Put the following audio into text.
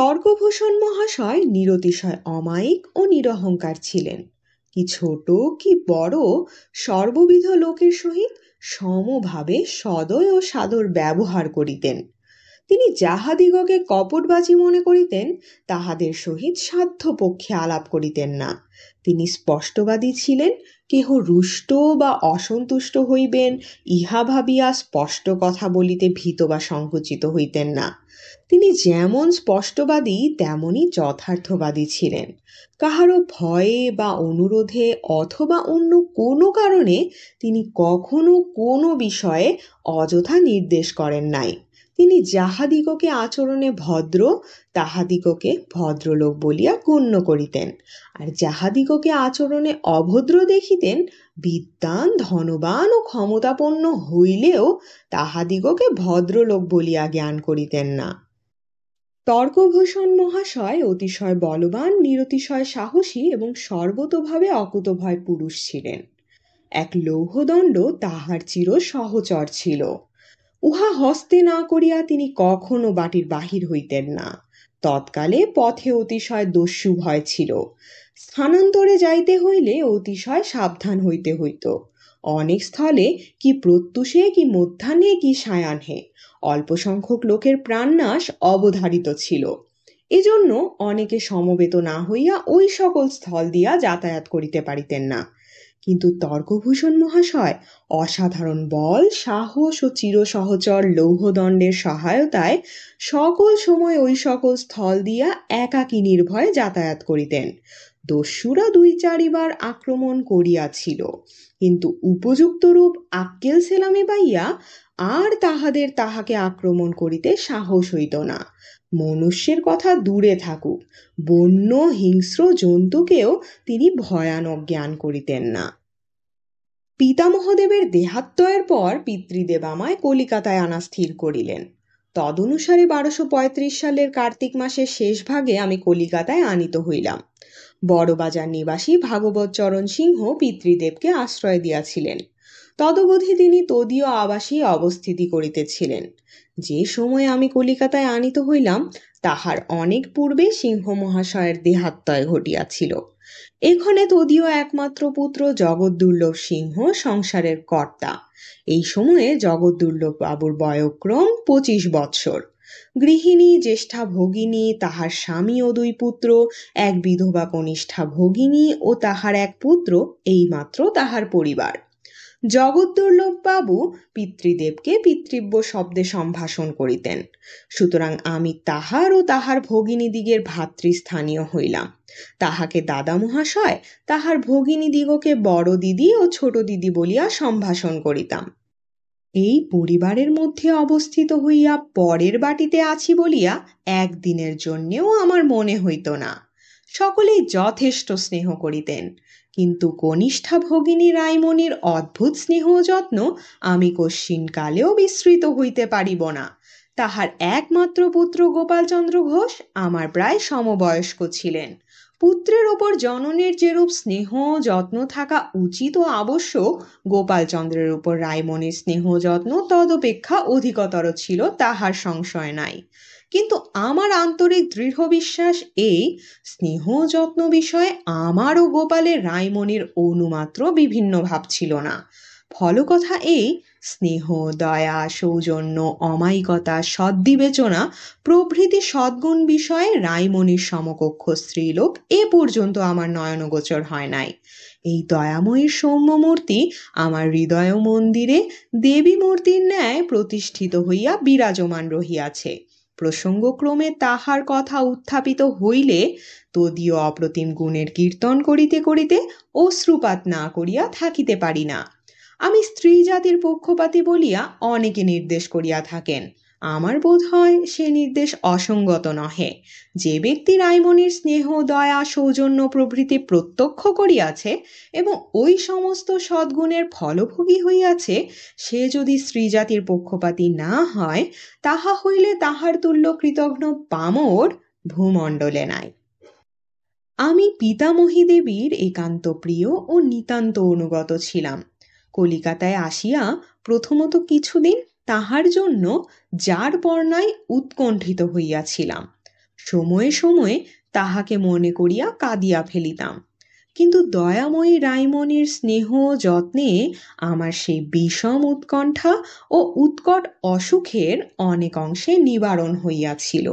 তর্কভূষণ মহাশয় নিরতিশয় অমায়িক ও নিরহংকার ছিলেন। কি ছোট কি বড় সর্ববিধ লোকের সহিত সমভাবে সদয় ও সাদর ব্যবহার করিতেন। তিনি যাহাদিগকে কপটবাজি মনে করিতেন তাহাদের সহিত সাধ্যপক্ষে আলাপ করিতেন না। তিনি স্পষ্টবাদী ছিলেন। কেহ রুষ্ট বা অসন্তুষ্ট হইবেন ইহা ভাবিয়া স্পষ্ট কথা বলিতে ভীত বা সংকুচিত হইতেন না। তিনি যেমন স্পষ্টবাদী তেমনি যথার্থবাদী ছিলেন। কাহারও ভয়ে বা অনুরোধে অথবা অন্য কোনো কারণে তিনি কখনো কোনো বিষয়ে অযথা নির্দেশ করেন নাই। তিনি যাহাদিগকে আচরণে ভদ্র তাহাদিগকে ভদ্রলোক বলিয়া গণ্য করিতেন, আর যাহাদিগকে আচরণে অভদ্র দেখিতেন বিদ্বান ধনবান ও ক্ষমতাপন্ন হইলেও তাহাদিগকে ভদ্রলোক বলিয়া জ্ঞান করিতেন না। তর্কভূষণ মহাশয় অতিশয় বলবান, নিরতিশয় সাহসী এবং সর্বতোভাবে অকুতোভয় পুরুষ ছিলেন। এক লৌহদণ্ড তাহার চির সহচর ছিল। উহা হস্তে না করিয়া তিনি কখনো বাটির বাহির হইতেন না। তৎকালে পথে অতিশয় দস্যু ভয় ছিল। স্থানান্তরে যাইতে হইলে অতিশয় সাবধান হইতে হইত। অনেক স্থলে কি প্রত্যুষে কি মধ্যাহ্নে কি সায়াহ্নে অল্প সংখ্যক লোকের প্রাণনাশ অবধারিত ছিল। এজন্য অনেকে সমবেত না হইয়া ওই সকল স্থল দিয়া যাতায়াত করিতে পারিতেন না। কিন্তু তর্কভূষণ মহাশয় অসাধারণ বল, সাহস ও চিরসহচর লৌহদণ্ডের সহায়তায় সকল সময় ওই সকল স্থল দিয়া একাকী নির্ভয়ে যাতায়াত করিতেন। দস্যুরা 2-4বার আক্রমণ করিয়াছিল, কিন্তু উপযুক্ত রূপ আক্কেল সেলামি পাইয়া আর তাহাদের তাহাকে আক্রমণ করিতে সাহস হইত না। মনুষ্যের কথা দূরে থাকুক, বন্য হিংস্র জন্তুকেও তিনি ভয়ানক জ্ঞান করিতেন না। পিতামহদেবের দেহাত্যয়ের পর পিতৃদেব আমায় কলিকাতায় আনা স্থির করিলেন। তদনুসারে 1235 সালের কার্তিক মাসের শেষ ভাগে আমি কলিকাতায় আনিত হইলাম। বড়বাজার নিবাসী ভাগবত চরণ সিংহ পিতৃদেবকে আশ্রয় দিয়াছিলেন। তদবধি তিনি তদীয় আবাসে অবস্থিতি করিতেছিলেন। যে সময়ে আমি কলিকাতায় আনিত হইলাম তাহার অনেক পূর্বে সিংহ মহাশয়ের দেহাত্যয় ঘটিয়াছিল। এখানে তদীয় একমাত্র পুত্র জগদ্দুর্লভ সিংহ সংসারের কর্তা। এই সময়ে জগদ্দুর্লভ বাবুর বয়ঃক্রম 25 বৎসর। গৃহিণী জ্যেষ্ঠা ভগিনী, তাহার স্বামী ও 2 পুত্র, এক বিধবা কনিষ্ঠা ভগিনী ও তাহার এক পুত্র, এইমাত্র তাহার পরিবার। জগদ্দুর্লভ বাবু পিতৃদেবকে পিতৃব্য শব্দে সম্ভাষণ করিতেন। সুতরাং আমি তাহার ও তাহার ভগিনীদিগের ভাতৃস্থানীয় হইলাম। তাহাকে দাদা মহাশয়, তাহার ভগিনীদিগকে বড় দিদি ও ছোট দিদি বলিয়া সম্ভাষণ করিতাম। এই পরিবারের মধ্যে অবস্থিত হইয়া পরের বাটিতে আছি বলিয়া একদিনের জন্যেও আমার মনে হইত না। সকলেই যথেষ্ট স্নেহ করিতেন, কিন্তু কনিষ্ঠা ভগিনী রাইমণির অদ্ভুত স্নেহ যত্ন আমি কশ্চিনকালেও বিস্মৃত হইতে পারিব না। তাহার একমাত্র পুত্র গোপালচন্দ্র ঘোষ আমার প্রায় সমবয়স্ক ছিলেন। পুত্রের ওপর জননের যেরূপ স্নেহ যত্ন থাকা উচিত ও আবশ্যক, গোপালচন্দ্রের উপর রাইমণির স্নেহ যত্ন তদপেক্ষা অধিকতর ছিল, তাহার সংশয় নাই। কিন্তু আমার আন্তরিক দৃঢ় বিশ্বাস এই, স্নেহ যত্ন বিষয়ে আমার ও গোপালের রাইমণির অনুমাত্র বিভিন্ন ভাব ছিল না। ফলকথা এই, স্নেহ, দয়া, সৌজন্য, অমায়িকতা, সদ্বিবেচনা প্রভৃতি সদ্গুণ বিষয়ে রাইমণির সমকক্ষ স্ত্রীলোক এ পর্যন্ত আমার নয়নগোচর হয় নাই। এই দয়াময়ীর সৌম্যমূর্তি আমার হৃদয় মন্দিরে দেবী মূর্তির ন্যায় প্রতিষ্ঠিত হইয়া বিরাজমান রহিয়াছে। প্রসঙ্গক্রমে তাহার কথা উত্থাপিত হইলে তদীয় অপ্রতিম গুণের কীর্তন করিতে করিতে অশ্রুপাত না করিয়া থাকিতে পারি না। আমি স্ত্রী জাতির পক্ষপাতী বলিয়া অনেকে নির্দেশ করিয়া থাকেন। আমার বোধ হয় সে নির্দেশ অসঙ্গত নহে। যে ব্যক্তি রাইমণির স্নেহ, দয়া, সৌজন্য প্রভৃতি প্রত্যক্ষ করিয়াছে এবং ওই সমস্ত সদ্গুণের ফলভোগী হইয়াছে, সে যদি স্ত্রীজাতির পক্ষপাতী না হয়, তাহা হইলে তাহার তুল্য কৃতঘ্ন পামর ভূমণ্ডলে নাই। আমি পিতামহী দেবীর একান্ত প্রিয় ও নিতান্ত অনুগত ছিলাম। কলিকাতায় আসিয়া প্রথমত কিছুদিন তাহার জন্য যার বর্ণায় উৎকণ্ঠিত হইয়াছিলাম। সময়ে সময়ে তাহাকে মনে করিয়া কাঁদিয়া ফেলিতাম, কিন্তু দয়াময়ী রাইমণির স্নেহ যত্নে আমার সেই বিষম উৎকণ্ঠা ও উৎকট অসুখের অনেক অংশে নিবারণ হইয়াছিল।